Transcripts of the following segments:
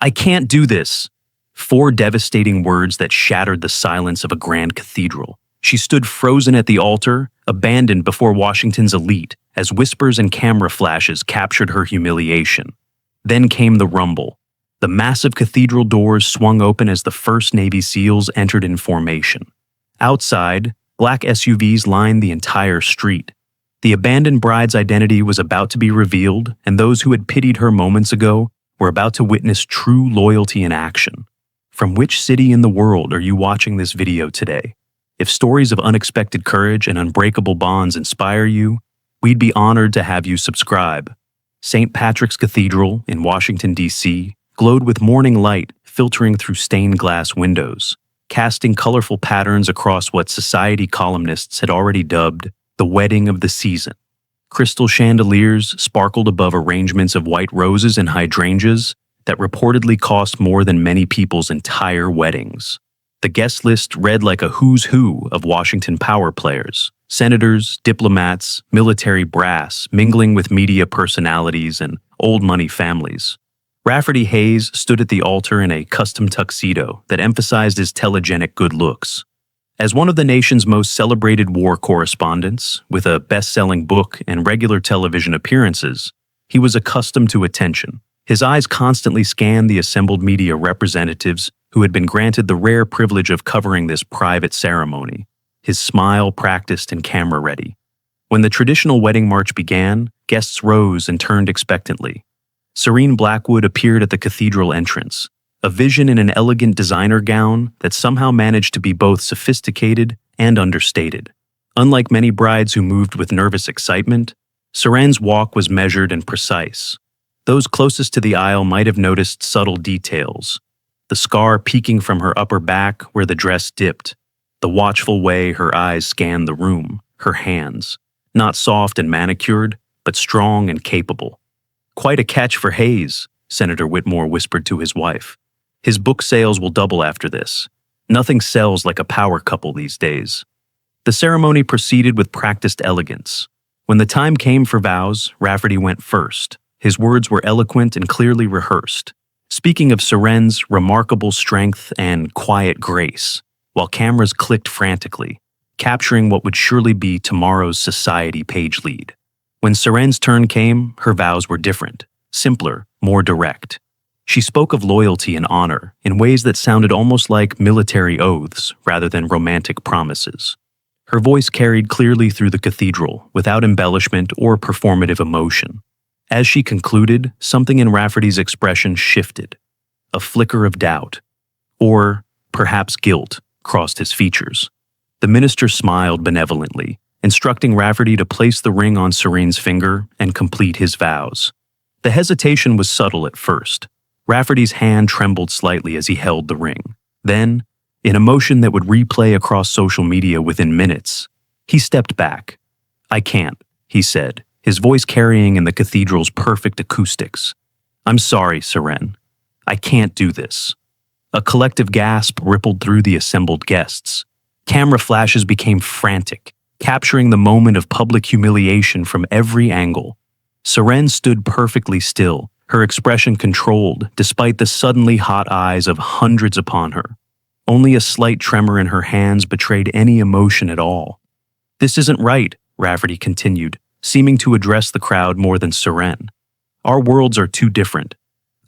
I can't do this. Four devastating words that shattered the silence of a grand cathedral. She stood frozen at the altar, abandoned before Washington's elite, as whispers and camera flashes captured her humiliation. Then came the rumble. The massive cathedral doors swung open as the first Navy SEALs entered in formation. Outside, black SUVs lined the entire street. The abandoned bride's identity was about to be revealed, and those who had pitied her moments ago were about to witness true loyalty in action. From which city in the world are you watching this video today? If stories of unexpected courage and unbreakable bonds inspire you, we'd be honored to have you subscribe. St. Patrick's Cathedral in Washington, D.C., glowed with morning light filtering through stained glass windows, casting colorful patterns across what society columnists had already dubbed the wedding of the season. Crystal chandeliers sparkled above arrangements of white roses and hydrangeas that reportedly cost more than many people's entire weddings. The guest list read like a who's who of Washington power players, senators, diplomats, military brass, mingling with media personalities and old money families. Rafferty Hayes stood at the altar in a custom tuxedo that emphasized his telegenic good looks. As one of the nation's most celebrated war correspondents, with a best-selling book and regular television appearances, he was accustomed to attention. His eyes constantly scanned the assembled media representatives who had been granted the rare privilege of covering this private ceremony, his smile practiced and camera-ready. When the traditional wedding march began, guests rose and turned expectantly. Serene Blackwood appeared at the cathedral entrance, a vision in an elegant designer gown that somehow managed to be both sophisticated and understated. Unlike many brides who moved with nervous excitement, Serene's walk was measured and precise. Those closest to the aisle might have noticed subtle details. The scar peeking from her upper back where the dress dipped, the watchful way her eyes scanned the room, her hands, not soft and manicured, but strong and capable. Quite a catch for Hayes, Senator Whitmore whispered to his wife. His book sales will double after this. Nothing sells like a power couple these days. The ceremony proceeded with practiced elegance. When the time came for vows, Rafferty went first. His words were eloquent and clearly rehearsed, speaking of Serene's remarkable strength and quiet grace, while cameras clicked frantically, capturing what would surely be tomorrow's society page lead. When Serene's turn came, her vows were different, simpler, more direct. She spoke of loyalty and honor in ways that sounded almost like military oaths rather than romantic promises. Her voice carried clearly through the cathedral without embellishment or performative emotion. As she concluded, something in Rafferty's expression shifted. A flicker of doubt, or perhaps guilt, crossed his features. The minister smiled benevolently, instructing Rafferty to place the ring on Serene's finger and complete his vows. The hesitation was subtle at first. Rafferty's hand trembled slightly as he held the ring. Then, in a motion that would replay across social media within minutes, he stepped back. "I can't," he said, his voice carrying in the cathedral's perfect acoustics. "I'm sorry, Serene. I can't do this." A collective gasp rippled through the assembled guests. Camera flashes became frantic, capturing the moment of public humiliation from every angle. Serene stood perfectly still, her expression controlled despite the suddenly hot eyes of hundreds upon her. Only a slight tremor in her hands betrayed any emotion at all. "This isn't right," Rafferty continued, seeming to address the crowd more than Serene. "Our worlds are too different.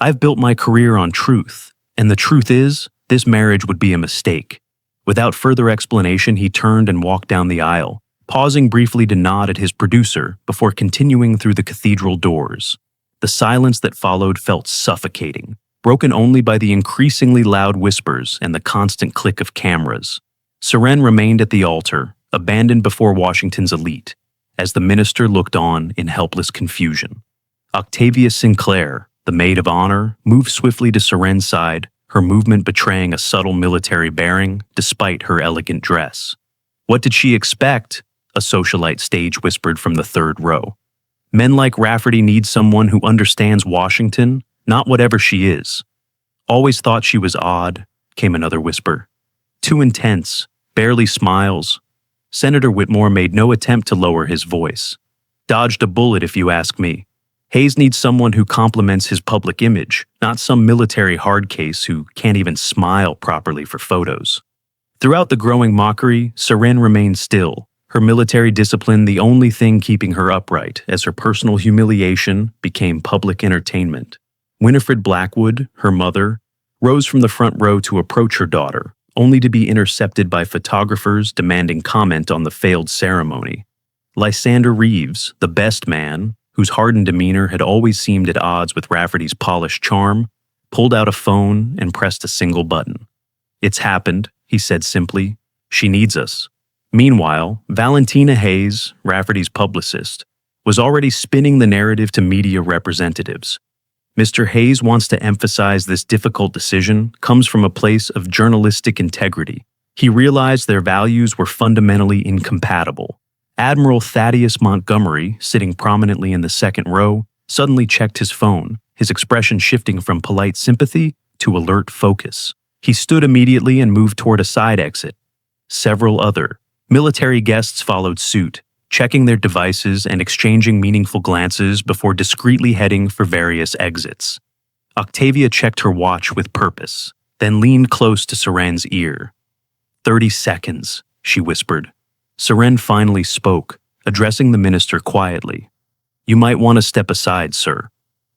I've built my career on truth, and the truth is, this marriage would be a mistake." Without further explanation, he turned and walked down the aisle, pausing briefly to nod at his producer before continuing through the cathedral doors. The silence that followed felt suffocating, broken only by the increasingly loud whispers and the constant click of cameras. Serene remained at the altar, abandoned before Washington's elite, as the minister looked on in helpless confusion. Octavia Sinclair, the maid of honor, moved swiftly to Serene's side, her movement betraying a subtle military bearing despite her elegant dress. "What did she expect?" a socialite stage whispered from the third row. "Men like Rafferty need someone who understands Washington, not whatever she is." "Always thought she was odd," came another whisper. "Too intense, barely smiles." Senator Whitmore made no attempt to lower his voice. "Dodged a bullet if you ask me." Hayes needs someone who complements his public image, not some military hard case who can't even smile properly for photos. Throughout the growing mockery, Seren remained still, her military discipline the only thing keeping her upright as her personal humiliation became public entertainment. Winifred Blackwood, her mother, rose from the front row to approach her daughter, only to be intercepted by photographers demanding comment on the failed ceremony. Lysander Reeves, the best man, whose hardened demeanor had always seemed at odds with Rafferty's polished charm, pulled out a phone and pressed a single button. "It's happened," he said simply. "She needs us." Meanwhile, Valentina Hayes, Rafferty's publicist, was already spinning the narrative to media representatives. Mr. Hayes wants to emphasize this difficult decision comes from a place of journalistic integrity. He realized their values were fundamentally incompatible. Admiral Thaddeus Montgomery, sitting prominently in the second row, suddenly checked his phone, his expression shifting from polite sympathy to alert focus. He stood immediately and moved toward a side exit. Several other military guests followed suit, checking their devices and exchanging meaningful glances before discreetly heading for various exits. Octavia checked her watch with purpose, then leaned close to Seren's ear. 30 seconds, she whispered. Seren finally spoke, addressing the minister quietly. "You might want to step aside, sir."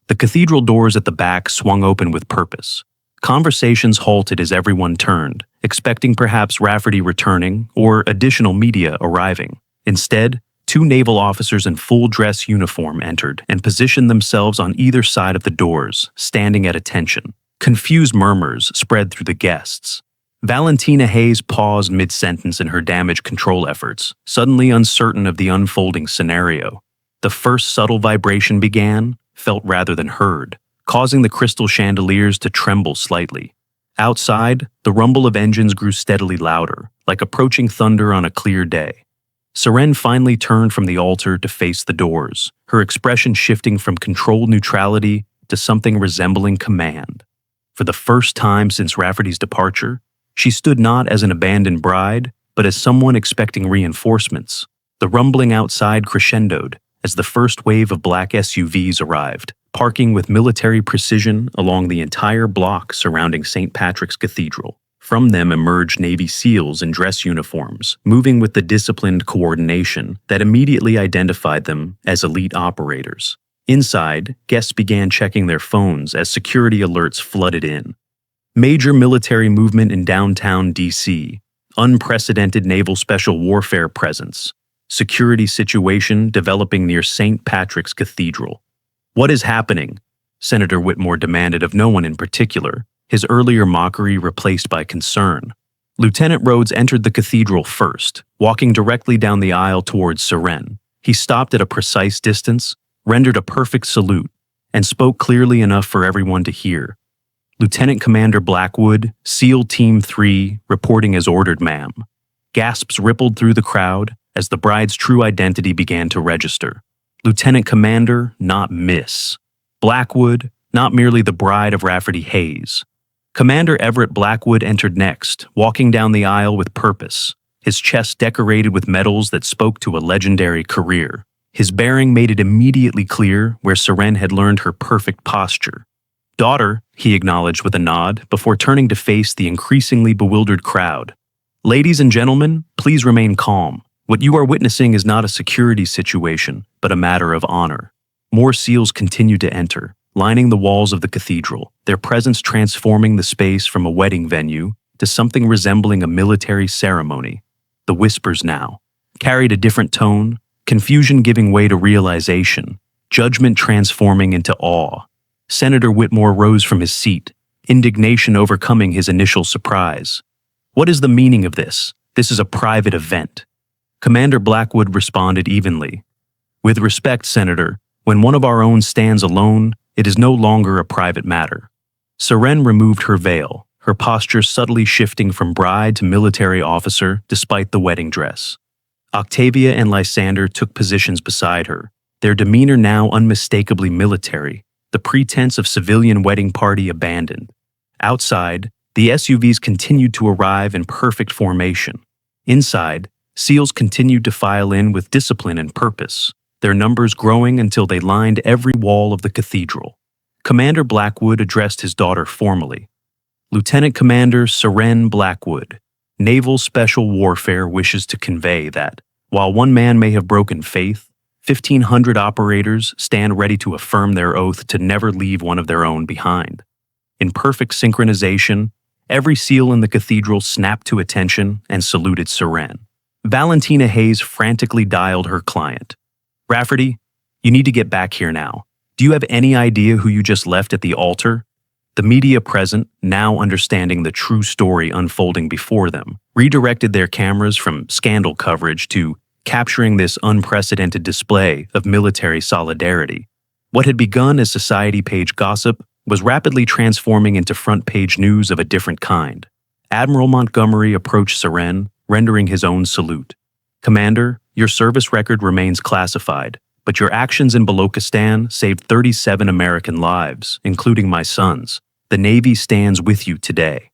The cathedral doors at the back swung open with purpose. Conversations halted as everyone turned, expecting perhaps Rafferty returning or additional media arriving. Instead, 2 naval officers in full-dress uniform entered and positioned themselves on either side of the doors, standing at attention. Confused murmurs spread through the guests. Valentina Hayes paused mid-sentence in her damage control efforts, suddenly uncertain of the unfolding scenario. The first subtle vibration began, felt rather than heard, causing the crystal chandeliers to tremble slightly. Outside, the rumble of engines grew steadily louder, like approaching thunder on a clear day. Seren finally turned from the altar to face the doors, her expression shifting from controlled neutrality to something resembling command. For the first time since Rafferty's departure, she stood not as an abandoned bride, but as someone expecting reinforcements. The rumbling outside crescendoed as the first wave of black SUVs arrived, parking with military precision along the entire block surrounding St. Patrick's Cathedral. From them emerged Navy SEALs in dress uniforms, moving with the disciplined coordination that immediately identified them as elite operators. Inside, guests began checking their phones as security alerts flooded in. Major military movement in downtown D.C., unprecedented naval special warfare presence, security situation developing near St. Patrick's Cathedral. "What is happening?" Senator Whitmore demanded of no one in particular, his earlier mockery replaced by concern. Lieutenant Rhodes entered the cathedral first, walking directly down the aisle towards Seren. He stopped at a precise distance, rendered a perfect salute, and spoke clearly enough for everyone to hear. "Lieutenant Commander Blackwood, SEAL Team 3, reporting as ordered, ma'am." Gasps rippled through the crowd as the bride's true identity began to register. Lieutenant Commander, not Miss. Blackwood, not merely the bride of Rafferty Hayes. Commander Everett Blackwood entered next, walking down the aisle with purpose, his chest decorated with medals that spoke to a legendary career. His bearing made it immediately clear where Seren had learned her perfect posture. "Daughter," he acknowledged with a nod before turning to face the increasingly bewildered crowd. "Ladies and gentlemen, please remain calm. What you are witnessing is not a security situation, but a matter of honor." More SEALs continued to enter, lining the walls of the cathedral, their presence transforming the space from a wedding venue to something resembling a military ceremony. The whispers now carried a different tone, confusion giving way to realization, judgment transforming into awe. Senator Whitmore rose from his seat, indignation overcoming his initial surprise. "What is the meaning of this? This is a private event." Commander Blackwood responded evenly. "With respect, Senator, when one of our own stands alone, it is no longer a private matter." Seren removed her veil, her posture subtly shifting from bride to military officer despite the wedding dress. Octavia and Lysander took positions beside her, their demeanor now unmistakably military, the pretense of civilian wedding party abandoned. Outside, the SUVs continued to arrive in perfect formation. Inside, SEALs continued to file in with discipline and purpose, their numbers growing until they lined every wall of the cathedral. Commander Blackwood addressed his daughter formally. Lieutenant Commander Seren Blackwood, Naval Special Warfare wishes to convey that, while one man may have broken faith, 1,500 operators stand ready to affirm their oath to never leave one of their own behind. In perfect synchronization, every SEAL in the cathedral snapped to attention and saluted Seren. Valentina Hayes frantically dialed her client. "Rafferty, you need to get back here now. Do you have any idea who you just left at the altar?" The media present, now understanding the true story unfolding before them, redirected their cameras from scandal coverage to capturing this unprecedented display of military solidarity. What had begun as society page gossip was rapidly transforming into front-page news of a different kind. Admiral Montgomery approached Seren, rendering his own salute. "Commander, your service record remains classified, but your actions in Balochistan saved 37 American lives, including my son's. The Navy stands with you today."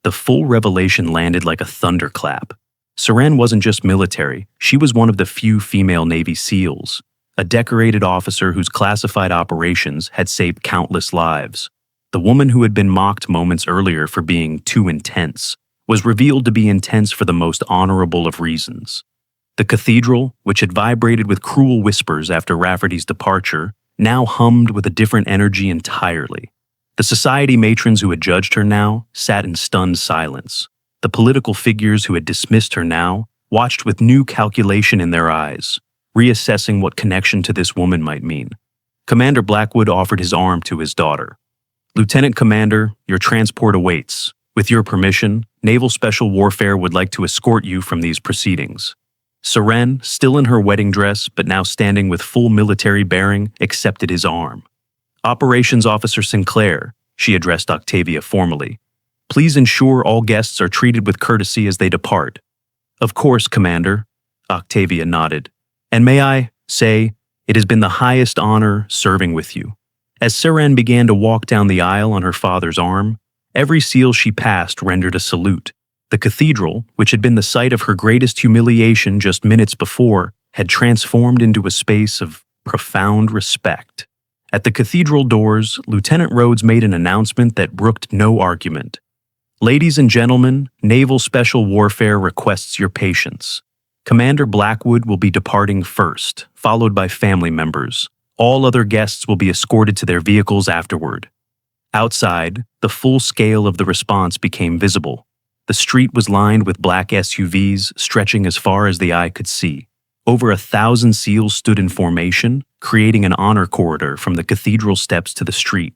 The full revelation landed like a thunderclap. Seren wasn't just military, she was one of the few female Navy SEALs, a decorated officer whose classified operations had saved countless lives. The woman who had been mocked moments earlier for being too intense was revealed to be intense for the most honorable of reasons. The cathedral, which had vibrated with cruel whispers after Rafferty's departure, now hummed with a different energy entirely. The society matrons who had judged her now sat in stunned silence. The political figures who had dismissed her now watched with new calculation in their eyes, reassessing what connection to this woman might mean. Commander Blackwood offered his arm to his daughter. "Lieutenant Commander, your transport awaits. With your permission, Naval Special Warfare would like to escort you from these proceedings." Seren, still in her wedding dress but now standing with full military bearing, accepted his arm. "Operations Officer Sinclair," she addressed Octavia formally, "please ensure all guests are treated with courtesy as they depart." "Of course, Commander," Octavia nodded. "And may I say, it has been the highest honor serving with you." As Seren began to walk down the aisle on her father's arm, every SEAL she passed rendered a salute. The cathedral, which had been the site of her greatest humiliation just minutes before, had transformed into a space of profound respect. At the cathedral doors, Lieutenant Rhodes made an announcement that brooked no argument. "Ladies and gentlemen, Naval Special Warfare requests your patience. Commander Blackwood will be departing first, followed by family members. All other guests will be escorted to their vehicles afterward." Outside, the full scale of the response became visible. The street was lined with black SUVs stretching as far as the eye could see. Over 1,000 SEALs stood in formation, creating an honor corridor from the cathedral steps to the street.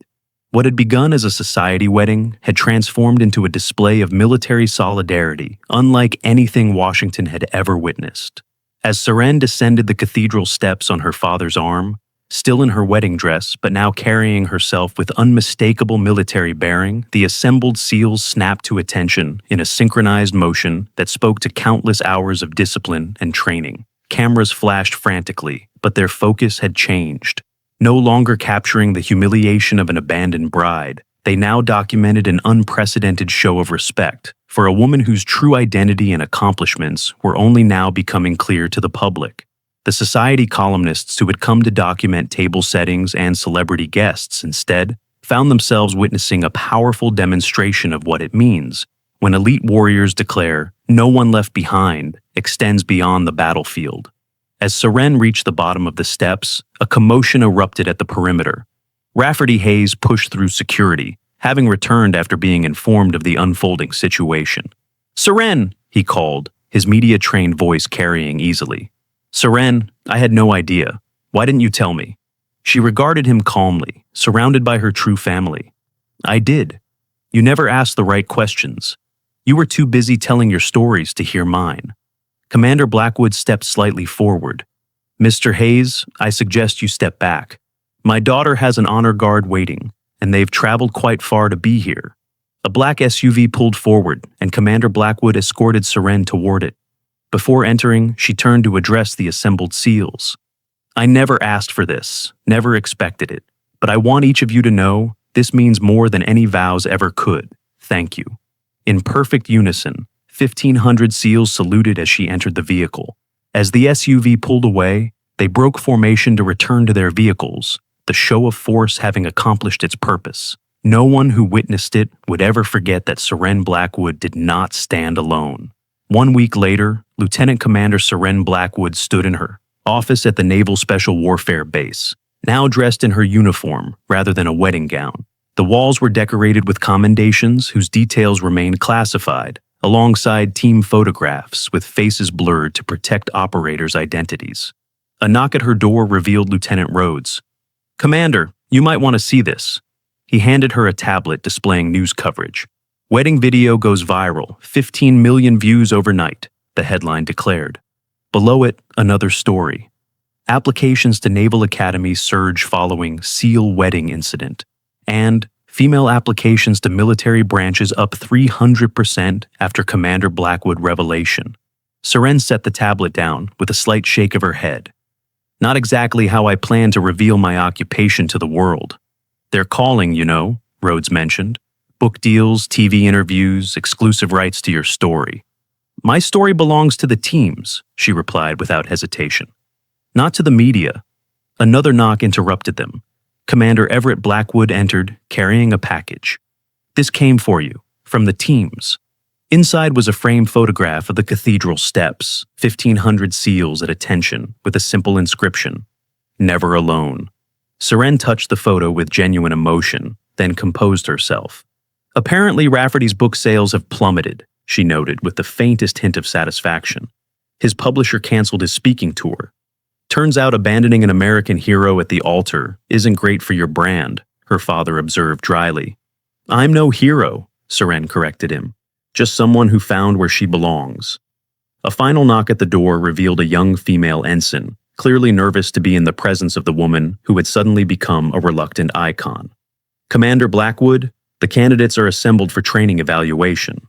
What had begun as a society wedding had transformed into a display of military solidarity, unlike anything Washington had ever witnessed. As Seren descended the cathedral steps on her father's arm, still in her wedding dress but now carrying herself with unmistakable military bearing, the assembled SEALs snapped to attention in a synchronized motion that spoke to countless hours of discipline and training. Cameras flashed frantically, but their focus had changed. No longer capturing the humiliation of an abandoned bride, they now documented an unprecedented show of respect for a woman whose true identity and accomplishments were only now becoming clear to the public. The society columnists who had come to document table settings and celebrity guests instead found themselves witnessing a powerful demonstration of what it means when elite warriors declare, "No one left behind," extends beyond the battlefield. As Seren reached the bottom of the steps, a commotion erupted at the perimeter. Rafferty Hayes pushed through security, having returned after being informed of the unfolding situation. "Seren!" he called, his media-trained voice carrying easily. "Seren, I had no idea. Why didn't you tell me?" She regarded him calmly, surrounded by her true family. "I did. You never asked the right questions. You were too busy telling your stories to hear mine." Commander Blackwood stepped slightly forward. "Mr. Hayes, I suggest you step back. My daughter has an honor guard waiting, and they've traveled quite far to be here." A black SUV pulled forward, and Commander Blackwood escorted Seren toward it. Before entering, she turned to address the assembled SEALs. "I never asked for this, never expected it, but I want each of you to know this means more than any vows ever could. Thank you." In perfect unison, 1,500 SEALs saluted as she entered the vehicle. As the SUV pulled away, They broke formation to return to their vehicles, the show of force having accomplished its purpose. No one who witnessed it would ever forget that Seren Blackwood did not stand alone. 1 week later, Lieutenant Commander Seren Blackwood stood in her office at the Naval Special Warfare Base, now dressed in her uniform rather than a wedding gown. The walls were decorated with commendations whose details remained classified, alongside team photographs with faces blurred to protect operators' identities. A knock at her door revealed Lieutenant Rhodes. "Commander, you might want to see this." He handed her a tablet displaying news coverage. "Wedding video goes viral, 15 million views overnight," the headline declared. Below it, another story. Applications to Naval Academy surge following SEAL wedding incident. And female applications to military branches up 300% after Commander Blackwood revelation. Seren set the tablet down with a slight shake of her head. "Not exactly how I plan to reveal my occupation to the world." "They're calling, you know," Rhodes mentioned. "Book deals, TV interviews, exclusive rights to your story." "My story belongs to the teams," she replied without hesitation. "Not to the media." Another knock interrupted them. Commander Everett Blackwood entered, carrying a package. "This came for you, from the teams." Inside was a framed photograph of the cathedral steps, 1,500 seals at attention, with a simple inscription, "Never alone." Seren touched the photo with genuine emotion, then composed herself. "Apparently Rafferty's book sales have plummeted," she noted with the faintest hint of satisfaction. "His publisher canceled his speaking tour. Turns out abandoning an American hero at the altar isn't great for your brand," her father observed dryly. "I'm no hero," Seren corrected him. "Just someone who found where she belongs." A final knock at the door revealed a young female ensign, clearly nervous to be in the presence of the woman who had suddenly become a reluctant icon. "Commander Blackwood, the candidates are assembled for training evaluation."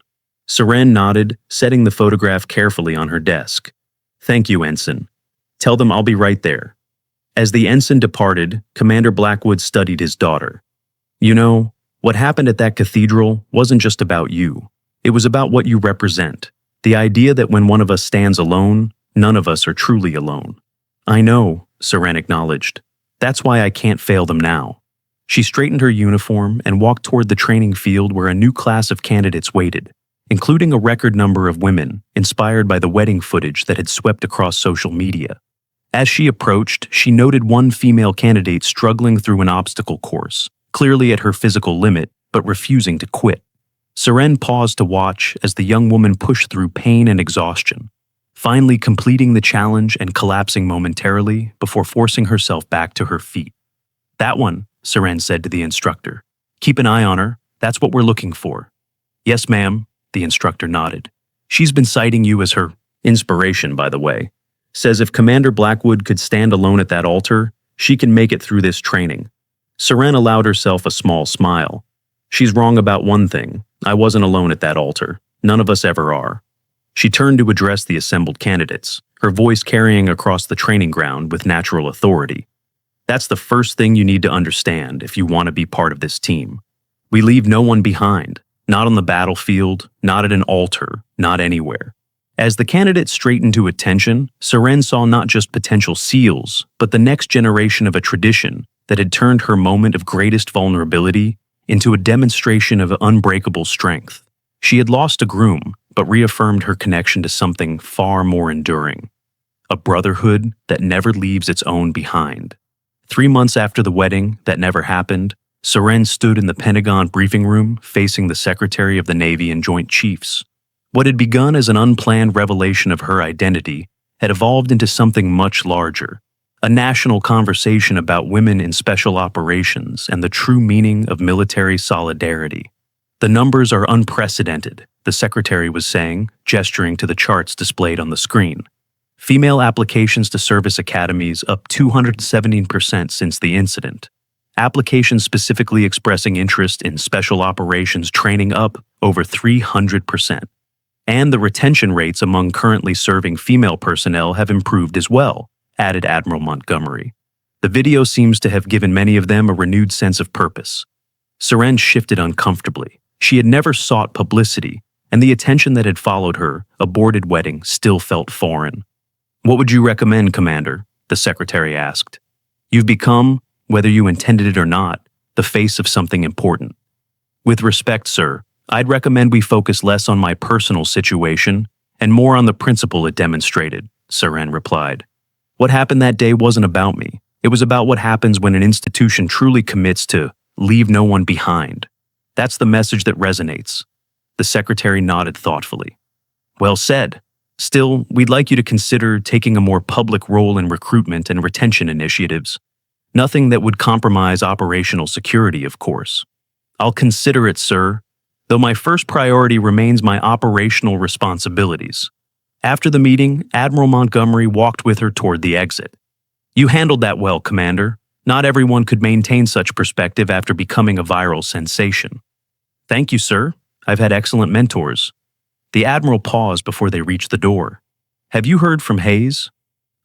Seren nodded, setting the photograph carefully on her desk. "Thank you, Ensign. Tell them I'll be right there." As the ensign departed, Commander Blackwood studied his daughter. "You know, what happened at that cathedral wasn't just about you. It was about what you represent. The idea that when one of us stands alone, none of us are truly alone." "I know," Seren acknowledged. "That's why I can't fail them now." She straightened her uniform and walked toward the training field where a new class of candidates waited, including a record number of women, inspired by the wedding footage that had swept across social media. As she approached, she noted one female candidate struggling through an obstacle course, clearly at her physical limit, but refusing to quit. Seren paused to watch as the young woman pushed through pain and exhaustion, finally completing the challenge and collapsing momentarily before forcing herself back to her feet. "That one," Seren said to the instructor. "Keep an eye on her. That's what we're looking for." "Yes, ma'am," the instructor nodded. "She's been citing you as her inspiration, by the way. Says if Commander Blackwood could stand alone at that altar, she can make it through this training." Seren allowed herself a small smile. "She's wrong about one thing. I wasn't alone at that altar. None of us ever are." She turned to address the assembled candidates, her voice carrying across the training ground with natural authority. "That's the first thing you need to understand if you want to be part of this team. We leave no one behind, not on the battlefield, not at an altar, not anywhere." As the candidates straightened to attention, Seren saw not just potential SEALs, but the next generation of a tradition that had turned her moment of greatest vulnerability into a demonstration of unbreakable strength. She had lost a groom, but reaffirmed her connection to something far more enduring. A brotherhood that never leaves its own behind. 3 months after the wedding that never happened, Seren stood in the Pentagon briefing room facing the Secretary of the Navy and Joint Chiefs. What had begun as an unplanned revelation of her identity had evolved into something much larger. A national conversation about women in special operations and the true meaning of military solidarity. "The numbers are unprecedented," the secretary was saying, gesturing to the charts displayed on the screen. "Female applications to service academies up 217% since the incident. Applications specifically expressing interest in special operations training up over 300%. And the retention rates among currently serving female personnel have improved as well," added Admiral Montgomery. "The video seems to have given many of them a renewed sense of purpose." Seren shifted uncomfortably. She had never sought publicity, and the attention that had followed her aborted wedding still felt foreign. "What would you recommend, Commander?" the secretary asked. You've become, whether you intended it or not, the face of something important. With respect, sir, I'd recommend we focus less on my personal situation and more on the principle it demonstrated, Seren replied. What happened that day wasn't about me. It was about what happens when an institution truly commits to leave no one behind. That's the message that resonates. The secretary nodded thoughtfully. Well said. Still, we'd like you to consider taking a more public role in recruitment and retention initiatives. Nothing that would compromise operational security, of course. I'll consider it, sir, though my first priority remains my operational responsibilities. After the meeting, Admiral Montgomery walked with her toward the exit. You handled that well, Commander. Not everyone could maintain such perspective after becoming a viral sensation. Thank you, sir. I've had excellent mentors. The Admiral paused before they reached the door. Have you heard from Hayes?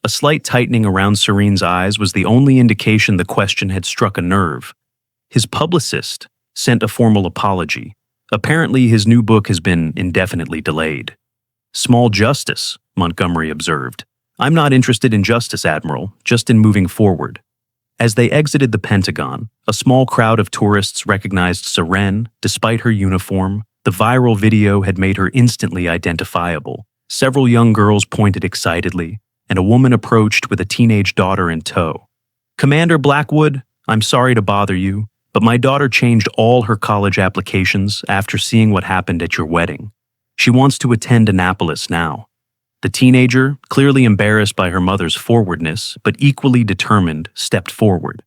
A slight tightening around Serene's eyes was the only indication the question had struck a nerve. His publicist sent a formal apology. Apparently, his new book has been indefinitely delayed. Small justice, Montgomery observed. I'm not interested in justice, Admiral, just in moving forward. As they exited the Pentagon, a small crowd of tourists recognized Serene, despite her uniform. The viral video had made her instantly identifiable. Several young girls pointed excitedly, and a woman approached with a teenage daughter in tow. Commander Blackwood, I'm sorry to bother you, but my daughter changed all her college applications after seeing what happened at your wedding. She wants to attend Annapolis now. The teenager, clearly embarrassed by her mother's forwardness, but equally determined, stepped forward.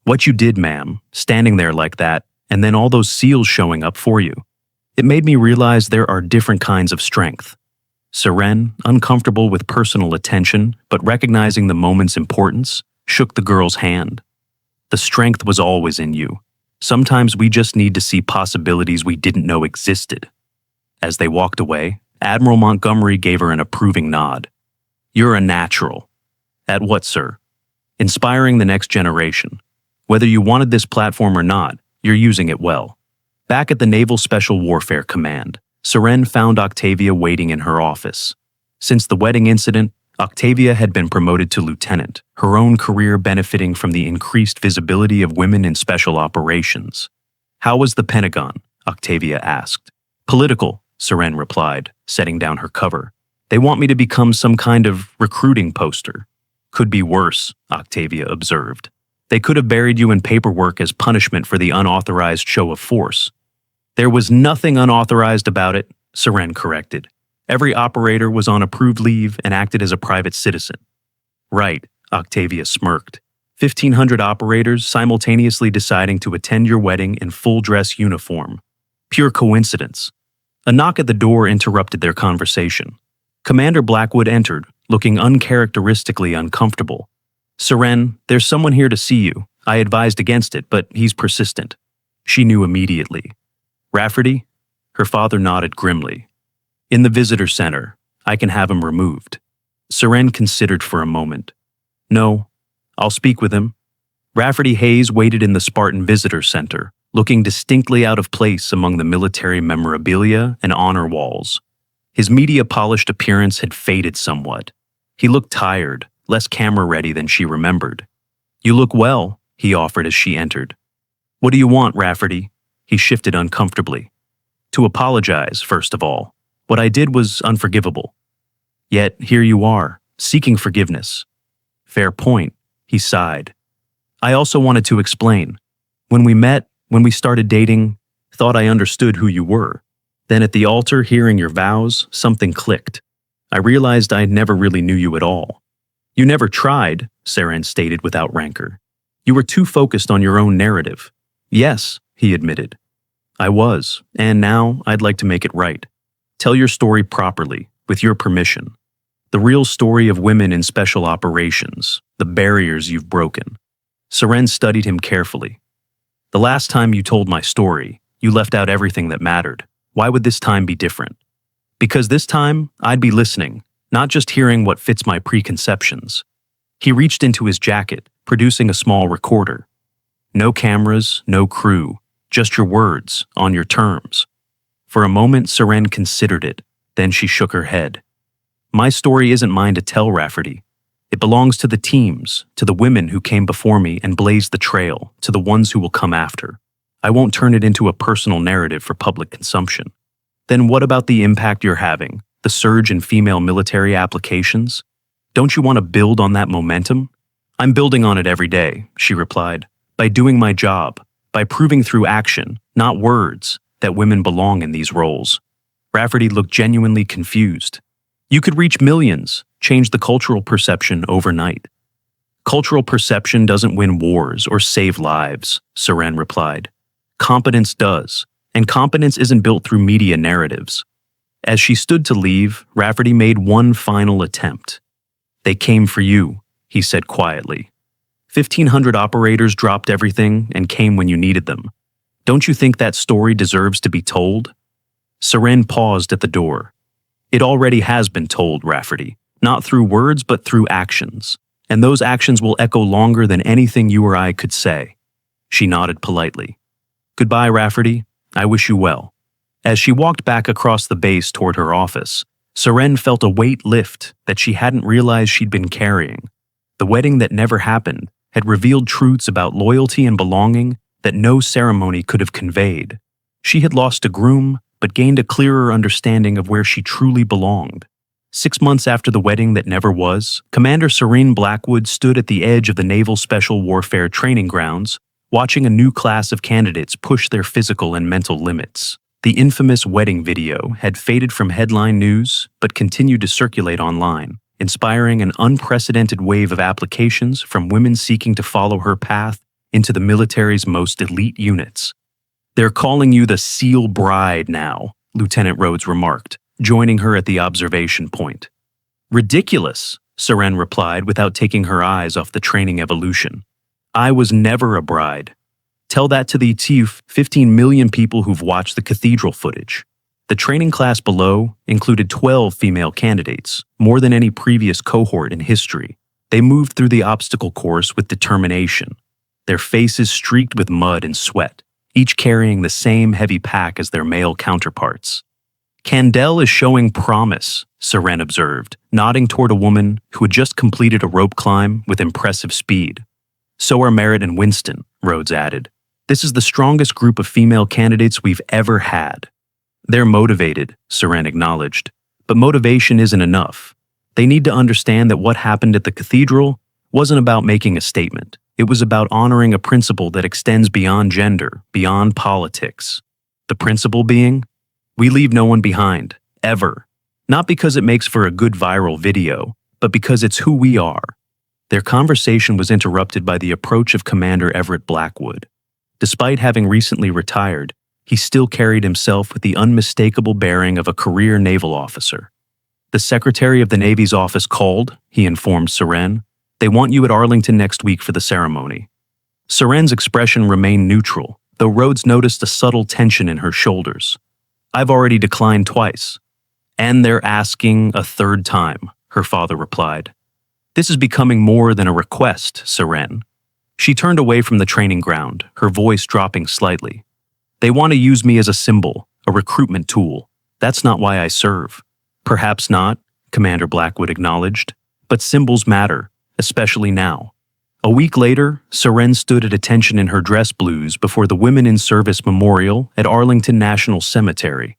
What you did, ma'am, standing there like that, and then all those SEALs showing up for you. It made me realize there are different kinds of strength. Seren, uncomfortable with personal attention, but recognizing the moment's importance, shook the girl's hand. The strength was always in you. Sometimes we just need to see possibilities we didn't know existed. As they walked away, Admiral Montgomery gave her an approving nod. You're a natural. At what, sir? Inspiring the next generation. Whether you wanted this platform or not, you're using it well. Back at the Naval Special Warfare Command, Seren found Octavia waiting in her office. Since the wedding incident, Octavia had been promoted to lieutenant, her own career benefiting from the increased visibility of women in special operations. How was the Pentagon? Octavia asked. Political, Seren replied, setting down her cover. They want me to become some kind of recruiting poster. Could be worse, Octavia observed. They could have buried you in paperwork as punishment for the unauthorized show of force. There was nothing unauthorized about it, Seren corrected. Every operator was on approved leave and acted as a private citizen. Right, Octavia smirked. 1,500 operators simultaneously deciding to attend your wedding in full-dress uniform. Pure coincidence. A knock at the door interrupted their conversation. Commander Blackwood entered, looking uncharacteristically uncomfortable. Seren, there's someone here to see you. I advised against it, but he's persistent. She knew immediately. Rafferty? Her father nodded grimly. In the visitor center. I can have him removed. Seren considered for a moment. No, I'll speak with him. Rafferty Hayes waited in the Spartan Visitor Center, looking distinctly out of place among the military memorabilia and honor walls. His media-polished appearance had faded somewhat. He looked tired, less camera-ready than she remembered. You look well, he offered as she entered. What do you want, Rafferty? He shifted uncomfortably. To apologize, first of all. What I did was unforgivable. Yet here you are, seeking forgiveness. Fair point, he sighed. I also wanted to explain. When we met, when we started dating, thought I understood who you were. Then at the altar, hearing your vows, something clicked. I realized I never really knew you at all. You never tried, Seren stated without rancor. You were too focused on your own narrative. Yes, he admitted. I was, and now I'd like to make it right. Tell your story properly, with your permission. The real story of women in special operations, the barriers you've broken. Seren studied him carefully. The last time you told my story, you left out everything that mattered. Why would this time be different? Because this time, I'd be listening, not just hearing what fits my preconceptions. He reached into his jacket, producing a small recorder. No cameras, no crew, just your words, on your terms. For a moment, Seren considered it, then she shook her head. My story isn't mine to tell, Rafferty. It belongs to the teams, to the women who came before me and blazed the trail, to the ones who will come after. I won't turn it into a personal narrative for public consumption. Then what about the impact you're having, the surge in female military applications? Don't you want to build on that momentum? I'm building on it every day, she replied, by doing my job, by proving through action, not words, that women belong in these roles. Rafferty looked genuinely confused. You could reach millions, change the cultural perception overnight. Cultural perception doesn't win wars or save lives, Seren replied. Competence does, and competence isn't built through media narratives. As she stood to leave, Rafferty made one final attempt. They came for you, he said quietly. 1,500 operators dropped everything and came when you needed them. Don't you think that story deserves to be told? Seren paused at the door. It already has been told, Rafferty, not through words but through actions, and those actions will echo longer than anything you or I could say. She nodded politely. Goodbye, Rafferty. I wish you well. As she walked back across the base toward her office, Seren felt a weight lift that she hadn't realized she'd been carrying. The wedding that never happened had revealed truths about loyalty and belonging that no ceremony could have conveyed. She had lost a groom, but gained a clearer understanding of where she truly belonged. 6 months after the wedding that never was, Commander Serene Blackwood stood at the edge of the Naval Special Warfare Training Grounds, watching a new class of candidates push their physical and mental limits. The infamous wedding video had faded from headline news, but continued to circulate online, inspiring an unprecedented wave of applications from women seeking to follow her path into the military's most elite units. They're calling you the SEAL bride now, Lieutenant Rhodes remarked, joining her at the observation point. Ridiculous, Seren replied without taking her eyes off the training evolution. I was never a bride. Tell that to the 15 million people who've watched the cathedral footage. The training class below included 12 female candidates, more than any previous cohort in history. They moved through the obstacle course with determination, their faces streaked with mud and sweat, each carrying the same heavy pack as their male counterparts. Candel is showing promise, Seren observed, nodding toward a woman who had just completed a rope climb with impressive speed. So are Merritt and Winston, Rhodes added. This is the strongest group of female candidates we've ever had. They're motivated, Seren acknowledged, but motivation isn't enough. They need to understand that what happened at the cathedral wasn't about making a statement. It was about honoring a principle that extends beyond gender, beyond politics. The principle being, we leave no one behind, ever. Not because it makes for a good viral video, but because it's who we are. Their conversation was interrupted by the approach of Commander Everett Blackwood. Despite having recently retired, he still carried himself with the unmistakable bearing of a career naval officer. The Secretary of the Navy's office called, he informed Seren. They want you at Arlington next week for the ceremony. Seren's expression remained neutral, though Rhodes noticed a subtle tension in her shoulders. I've already declined twice. And they're asking a third time, her father replied. This is becoming more than a request, Seren. She turned away from the training ground, her voice dropping slightly. They want to use me as a symbol, a recruitment tool. That's not why I serve. Perhaps not, Commander Blackwood acknowledged, but symbols matter, especially now. A week later, Seren stood at attention in her dress blues before the Women in Service Memorial at Arlington National Cemetery.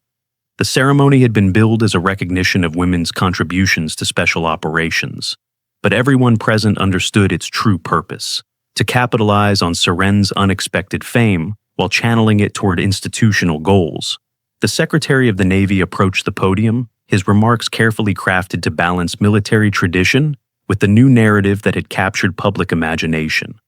The ceremony had been billed as a recognition of women's contributions to special operations, but everyone present understood its true purpose, to capitalize on Seren's unexpected fame while channeling it toward institutional goals. The Secretary of the Navy approached the podium, his remarks carefully crafted to balance military tradition with the new narrative that had captured public imagination.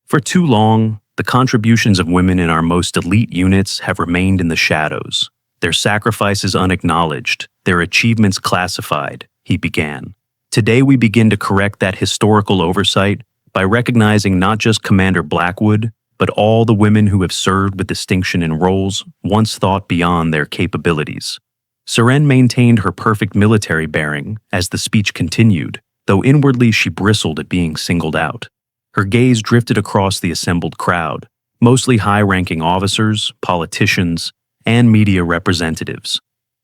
For too long, the contributions of women in our most elite units have remained in the shadows, their sacrifices unacknowledged, their achievements classified, he began. Today we begin to correct that historical oversight by recognizing not just Commander Blackwood, but all the women who have served with distinction in roles once thought beyond their capabilities. Seren maintained her perfect military bearing as the speech continued, though inwardly she bristled at being singled out. Her gaze drifted across the assembled crowd, mostly high-ranking officers, politicians, and media representatives.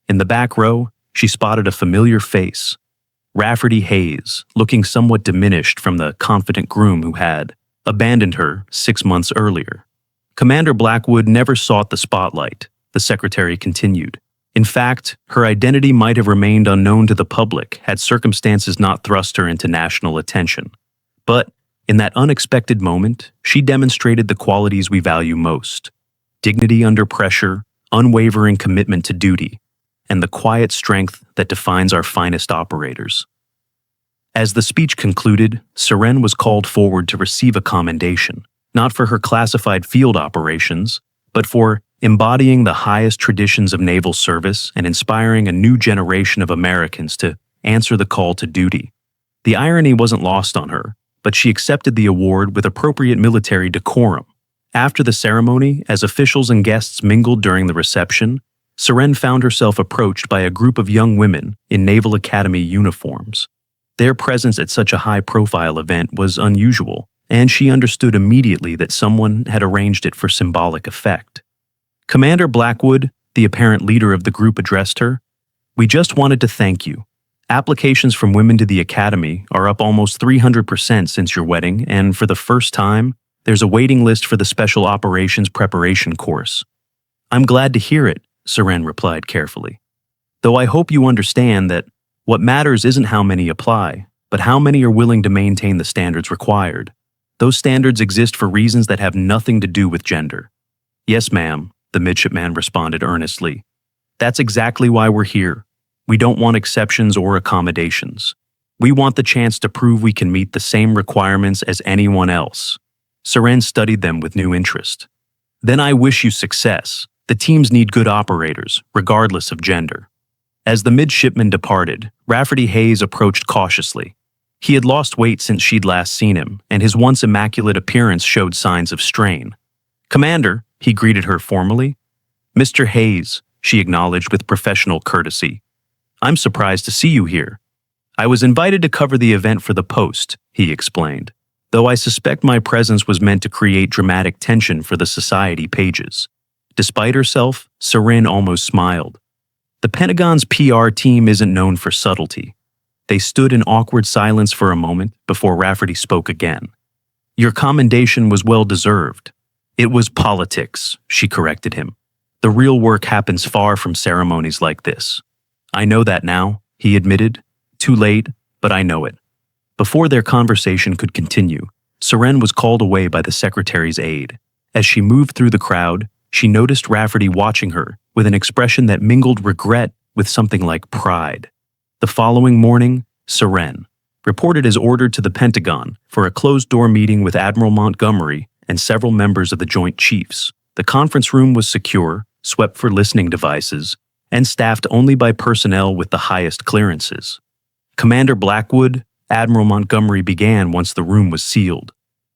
In the back row, she spotted a familiar face. Rafferty Hayes, looking somewhat diminished from the confident groom who had abandoned her 6 months earlier. Commander Blackwood never sought the spotlight, the secretary continued. In fact, her identity might have remained unknown to the public had circumstances not thrust her into national attention. But, in that unexpected moment, she demonstrated the qualities we value most: dignity under pressure, unwavering commitment to duty, and the quiet strength that defines our finest operators. As the speech concluded, Seren was called forward to receive a commendation, not for her classified field operations, but for embodying the highest traditions of naval service and inspiring a new generation of Americans to answer the call to duty. The irony wasn't lost on her, but she accepted the award with appropriate military decorum. After the ceremony, as officials and guests mingled during the reception, Seren found herself approached by a group of young women in Naval Academy uniforms. Their presence at such a high-profile event was unusual, and she understood immediately that someone had arranged it for symbolic effect. Commander Blackwood, the apparent leader of the group, addressed her. "We just wanted to thank you. Applications from women to the Academy are up almost 300% since your wedding, and for the first time, there's a waiting list for the Special Operations Preparation course." "I'm glad to hear it," Seren replied carefully. "Though I hope you understand that what matters isn't how many apply, but how many are willing to maintain the standards required. Those standards exist for reasons that have nothing to do with gender." "Yes, ma'am," the midshipman responded earnestly. "That's exactly why we're here. We don't want exceptions or accommodations. We want the chance to prove we can meet the same requirements as anyone else." Seren studied them with new interest. "Then I wish you success. The teams need good operators, regardless of gender." As the midshipman departed, Rafferty Hayes approached cautiously. He had lost weight since she'd last seen him, and his once immaculate appearance showed signs of strain. "Commander," he greeted her formally. "Mr. Hayes," she acknowledged with professional courtesy. "I'm surprised to see you here." "I was invited to cover the event for the Post," he explained, "though I suspect my presence was meant to create dramatic tension for the society pages." Despite herself, Seren almost smiled. The Pentagon's PR team isn't known for subtlety. They stood in awkward silence for a moment before Rafferty spoke again. "Your commendation was well-deserved." "It was politics," she corrected him. "The real work happens far from ceremonies like this." "I know that now," he admitted. "Too late, but I know it." Before their conversation could continue, Seren was called away by the secretary's aide. As she moved through the crowd, she noticed Rafferty watching her with an expression that mingled regret with something like pride. The following morning, Seren reported as ordered to the Pentagon for a closed-door meeting with Admiral Montgomery and several members of the Joint Chiefs. The conference room was secure, swept for listening devices, and staffed only by personnel with the highest clearances. "Commander Blackwood," Admiral Montgomery began once the room was sealed.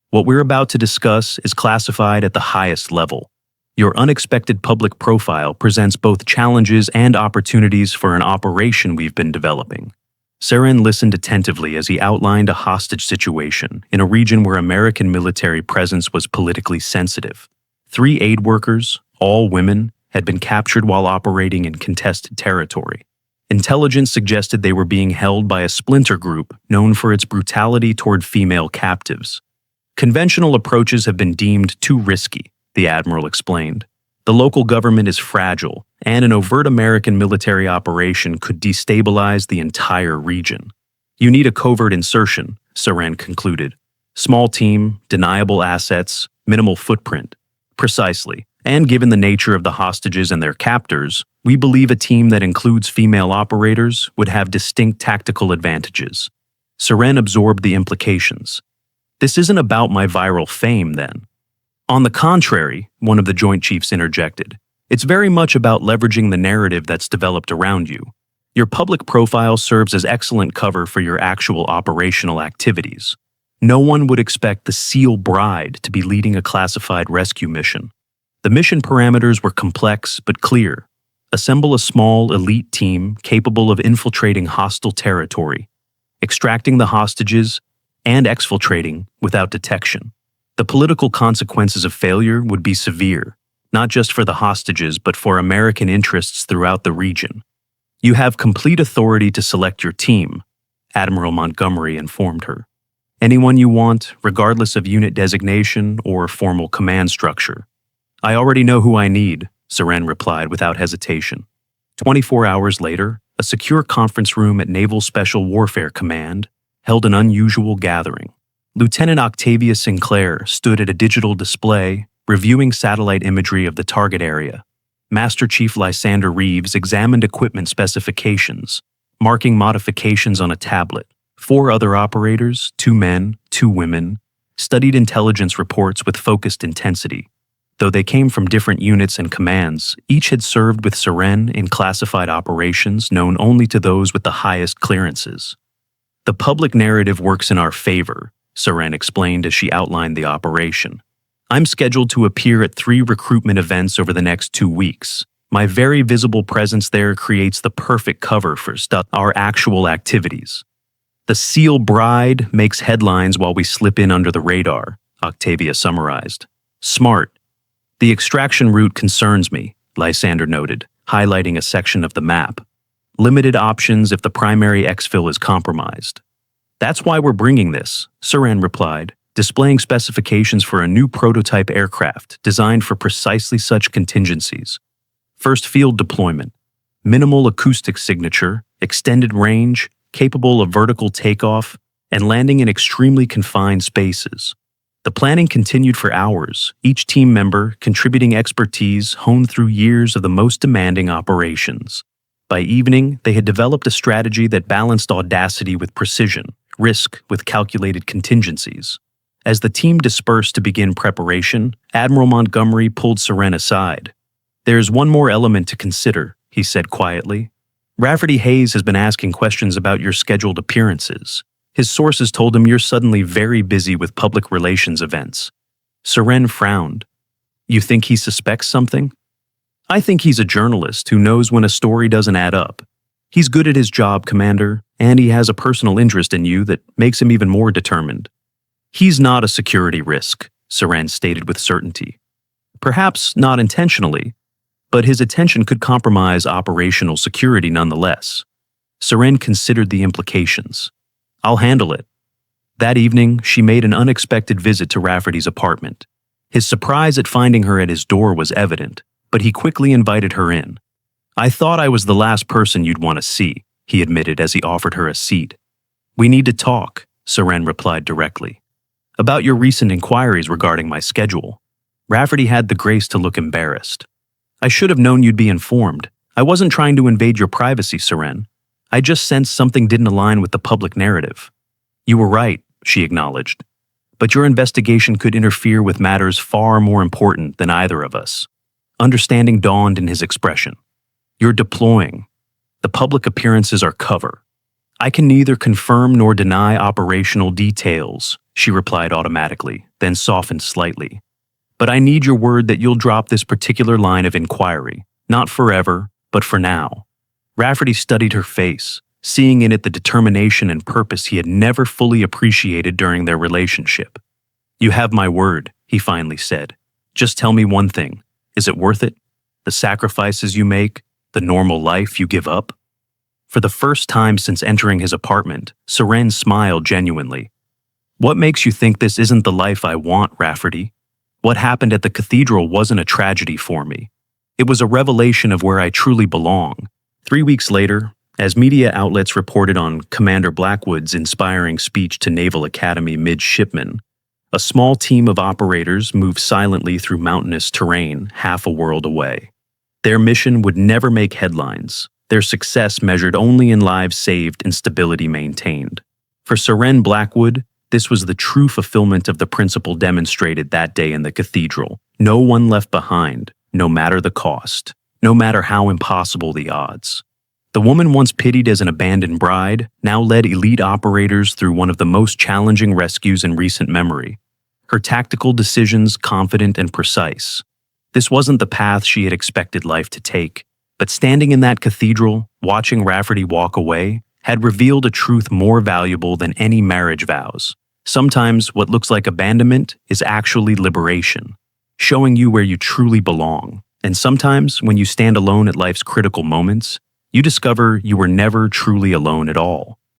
"What we're about to discuss is classified at the highest level. Your unexpected public profile presents both challenges and opportunities for an operation we've been developing." Seren listened attentively as he outlined a hostage situation in a region where American military presence was politically sensitive. 3 aid workers, all women, had been captured while operating in contested territory. Intelligence suggested they were being held by a splinter group known for its brutality toward female captives. "Conventional approaches have been deemed too risky," the admiral explained. "The local government is fragile, and an overt American military operation could destabilize the entire region. You need a covert insertion," Seren concluded. "Small team, deniable assets, minimal footprint." "Precisely. And given the nature of the hostages and their captors, we believe a team that includes female operators would have distinct tactical advantages." Seren absorbed the implications. "This isn't about my viral fame, then." "On the contrary," one of the Joint Chiefs interjected, "it's very much about leveraging the narrative that's developed around you. Your public profile serves as excellent cover for your actual operational activities. No one would expect the SEAL bride to be leading a classified rescue mission." The mission parameters were complex but clear. Assemble a small, elite team capable of infiltrating hostile territory, extracting the hostages, and exfiltrating without detection. The political consequences of failure would be severe, not just for the hostages but for American interests throughout the region. "You have complete authority to select your team," Admiral Montgomery informed her. Anyone you want, regardless of unit designation or formal command structure. I already know who I need, Seren replied without hesitation. 24 hours later, a secure conference room at Naval Special Warfare Command held an unusual gathering. Lieutenant Octavia Sinclair stood at a digital display, reviewing satellite imagery of the target area. Master Chief Lysander Reeves examined equipment specifications, marking modifications on a tablet. 4 other operators, 2 men, 2 women, studied intelligence reports with focused intensity. Though they came from different units and commands, each had served with Seren in classified operations known only to those with the highest clearances. The public narrative works in our favor, Seren explained as she outlined the operation. I'm scheduled to appear at 3 recruitment events over the next 2 weeks. My very visible presence there creates the perfect cover for our actual activities. The SEAL bride makes headlines while we slip in under the radar, Octavia summarized. Smart. The extraction route concerns me, Lysander noted, highlighting a section of the map. Limited options if the primary exfil is compromised. That's why we're bringing this, Seren replied, displaying specifications for a new prototype aircraft designed for precisely such contingencies. First field deployment, minimal acoustic signature, extended range, capable of vertical takeoff, and landing in extremely confined spaces. The planning continued for hours, each team member contributing expertise honed through years of the most demanding operations. By evening, they had developed a strategy that balanced audacity with precision, risk with calculated contingencies. As the team dispersed to begin preparation, Admiral Montgomery pulled Seren aside. There's one more element to consider, he said quietly. Rafferty Hayes has been asking questions about your scheduled appearances. His sources told him you're suddenly very busy with public relations events. Seren frowned. You think he suspects something? I think he's a journalist who knows when a story doesn't add up. He's good at his job, Commander, and he has a personal interest in you that makes him even more determined. He's not a security risk, Seren stated with certainty. Perhaps not intentionally, but his attention could compromise operational security nonetheless. Seren considered the implications. I'll handle it. That evening, she made an unexpected visit to Rafferty's apartment. His surprise at finding her at his door was evident, but he quickly invited her in. I thought I was the last person you'd want to see, he admitted as he offered her a seat. We need to talk, Seren replied directly. About your recent inquiries regarding my schedule. Rafferty had the grace to look embarrassed. I should have known you'd be informed. I wasn't trying to invade your privacy, Seren. I just sensed something didn't align with the public narrative. You were right, she acknowledged. But your investigation could interfere with matters far more important than either of us. Understanding dawned in his expression. You're deploying. The public appearances are cover. I can neither confirm nor deny operational details, she replied automatically, then softened slightly. But I need your word that you'll drop this particular line of inquiry, not forever, but for now. Rafferty studied her face, seeing in it the determination and purpose he had never fully appreciated during their relationship. You have my word, he finally said. Just tell me one thing. Is it worth it? The sacrifices you make? The normal life you give up? For the first time since entering his apartment, Seren smiled genuinely. What makes you think this isn't the life I want, Rafferty? What happened at the cathedral wasn't a tragedy for me. It was a revelation of where I truly belong. 3 weeks later, as media outlets reported on Commander Blackwood's inspiring speech to Naval Academy midshipmen, a small team of operators moved silently through mountainous terrain half a world away. Their mission would never make headlines, their success measured only in lives saved and stability maintained. For Seren Blackwood, this was the true fulfillment of the principle demonstrated that day in the cathedral. No one left behind, no matter the cost, no matter how impossible the odds. The woman once pitied as an abandoned bride now led elite operators through one of the most challenging rescues in recent memory. Her tactical decisions confident and precise. This wasn't the path she had expected life to take, but standing in that cathedral, watching Rafferty walk away, had revealed a truth more valuable than any marriage vows. Sometimes what looks like abandonment is actually liberation, showing you where you truly belong. And sometimes, when you stand alone at life's critical moments, you discover you were never truly alone at all.